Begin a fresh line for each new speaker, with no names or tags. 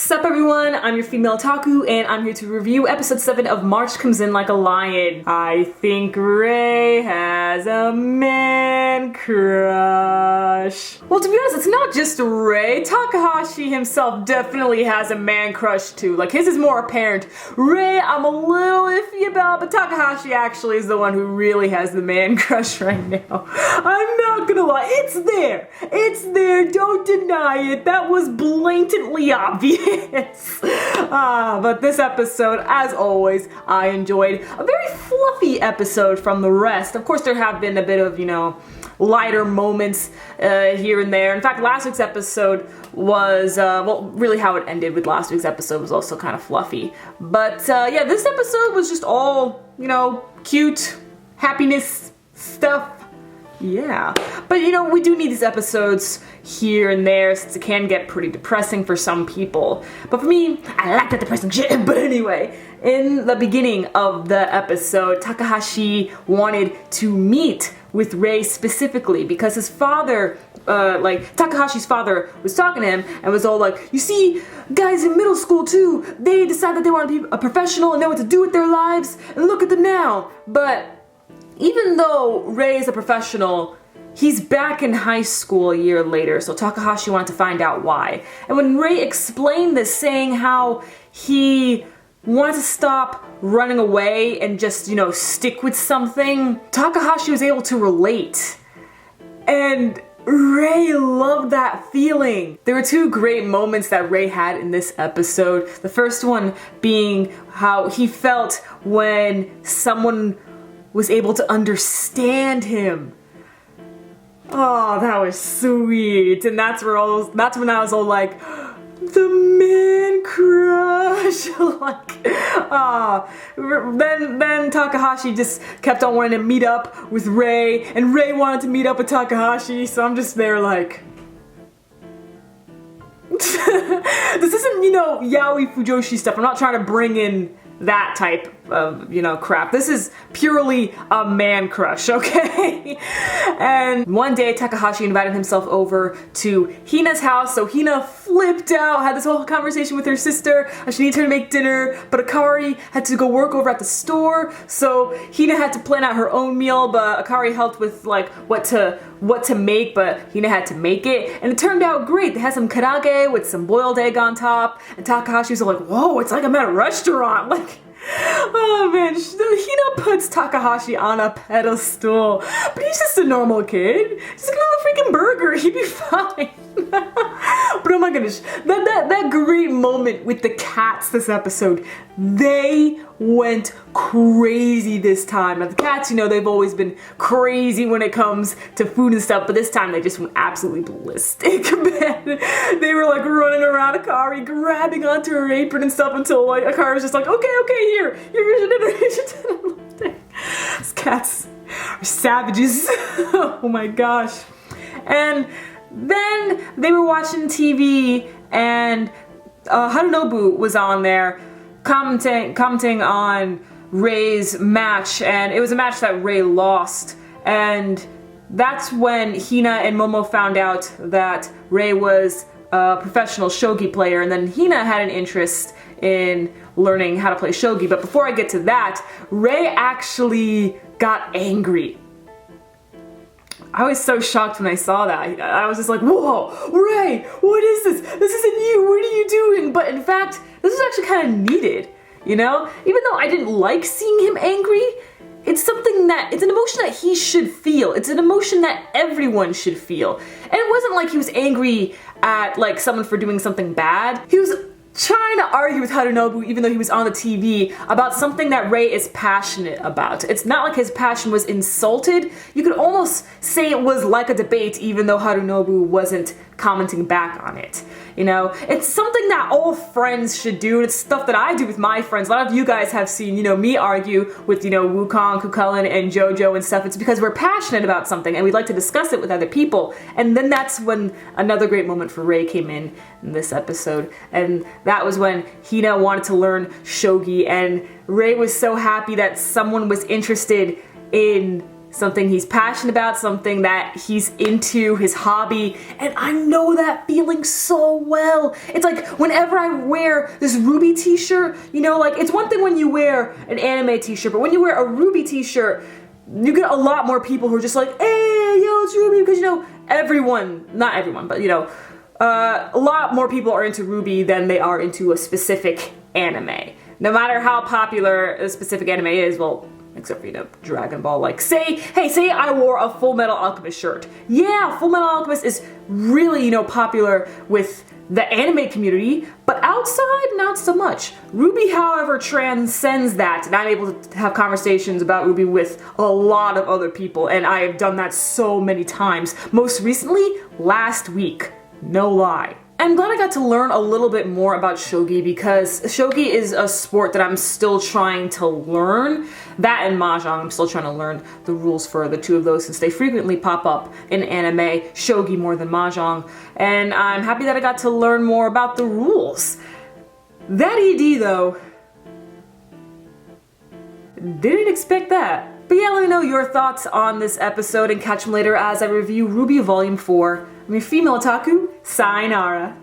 Sup everyone, I'm your female otaku, and I'm here to review episode 7 of March Comes In Like a Lion. I think Rei has a man crush. Well, to be honest, it's not just Rei. Takahashi himself definitely has a man crush too. Like, his is more apparent. Rei, I'm a little iffy about, but Takahashi actually is the one who really has the man crush right now. I'm not gonna lie, it's there. It's there, don't deny it. That was blatantly obvious. But this episode, as always, I enjoyed. A very fluffy episode from the rest. Of course, there have been a bit of, lighter moments here and there. In fact, last week's episode was, really how it ended with last week's episode was also kind of fluffy. But, yeah, this episode was just all, cute, happiness stuff. Yeah, but we do need these episodes here and there since it can get pretty depressing for some people. But for me, I like that depressing shit. But anyway, in the beginning of the episode, Takahashi wanted to meet with Rei specifically because his father, Takahashi's father was talking to him and was all like, you see, guys in middle school too, they decide that they want to be a professional and know what to do with their lives, and look at them now. But even though Rei is a professional, he's back in high school a year later, so Takahashi wanted to find out why. And when Rei explained this, saying how he wanted to stop running away and just, stick with something, Takahashi was able to relate. And Rei loved that feeling. There were two great moments that Rei had in this episode. The first one being how he felt when someone was able to understand him. Oh, that was sweet. And that's when I was all like, the man crush. Then Takahashi just kept on wanting to meet up with Rei, and Rei wanted to meet up with Takahashi, so I'm just there like, this isn't, yaoi fujoshi stuff. I'm not trying to bring in that type of, crap. This is purely a man crush, okay? And one day, Takahashi invited himself over to Hina's house, so Hina flipped out, had this whole conversation with her sister. She needed her to make dinner, but Akari had to go work over at the store, so Hina had to plan out her own meal, but Akari helped with, what to make, but Hina had to make it, and it turned out great. They had some karage with some boiled egg on top, and Takahashi was like, whoa, it's like I'm at a restaurant, oh man, Hina puts Takahashi on a pedestal, but he's just a normal kid. Just give him a freaking burger, he'd be fine. But oh my goodness, that great moment with the cats this episode, they went crazy this time. Now the cats, they've always been crazy when it comes to food and stuff, but this time they just went absolutely ballistic. They were running around Akari, grabbing onto her apron and stuff until Akari was just like, okay, here's your dinner. These cats are savages. Oh my gosh. And then they were watching TV and Harunobu was on there commenting on Rei's match, and it was a match that Rei lost, and that's when Hina and Momo found out that Rei was a professional shogi player, and then Hina had an interest in learning how to play shogi. But before I get to that, Rei actually got angry. I was so shocked when I saw that. I was just like, whoa, Rei, what is this? This isn't you, what are you doing? But in fact, this was actually kind of needed, Even though I didn't like seeing him angry, it's an emotion that he should feel. It's an emotion that everyone should feel. And it wasn't like he was angry at, someone for doing something bad. He was trying to argue with Harunobu, even though he was on the TV, about something that Rei is passionate about. It's not like his passion was insulted. You could almost say it was like a debate, even though Harunobu wasn't commenting back on it. It's something that all friends should do. It's stuff that I do with my friends. A lot of you guys have seen, me argue with, Wukong, Kukulin, and Jojo and stuff. It's because we're passionate about something and we'd like to discuss it with other people. And then that's when another great moment for Rei came in this episode. And that was when Hina wanted to learn shogi, and Rei was so happy that someone was interested in something he's passionate about, something that he's into, his hobby, and I know that feeling so well. It's like whenever I wear this RWBY t-shirt, you know, like it's one thing when you wear an anime t-shirt, but when you wear a RWBY t-shirt, you get a lot more people who are just like, hey, yo, it's RWBY, because, you know, everyone, not everyone, but, you know, a lot more people are into RWBY than they are into a specific anime. No matter how popular a specific anime is, well, except for, you know, Dragon Ball, like, say I wore a Full Metal Alchemist shirt. Yeah, Full Metal Alchemist is really, you know, popular with the anime community, but outside, not so much. RWBY, however, transcends that, and I'm able to have conversations about RWBY with a lot of other people, and I have done that so many times. Most recently, last week. No lie. I'm glad I got to learn a little bit more about shogi because shogi is a sport that I'm still trying to learn. That and mahjong, I'm still trying to learn the rules for the two of those since they frequently pop up in anime, shogi more than mahjong, and I'm happy that I got to learn more about the rules. That ED though, didn't expect that. But yeah, let me know your thoughts on this episode and catch them later as I review RWBY Volume 4. I'm your female otaku, sayonara.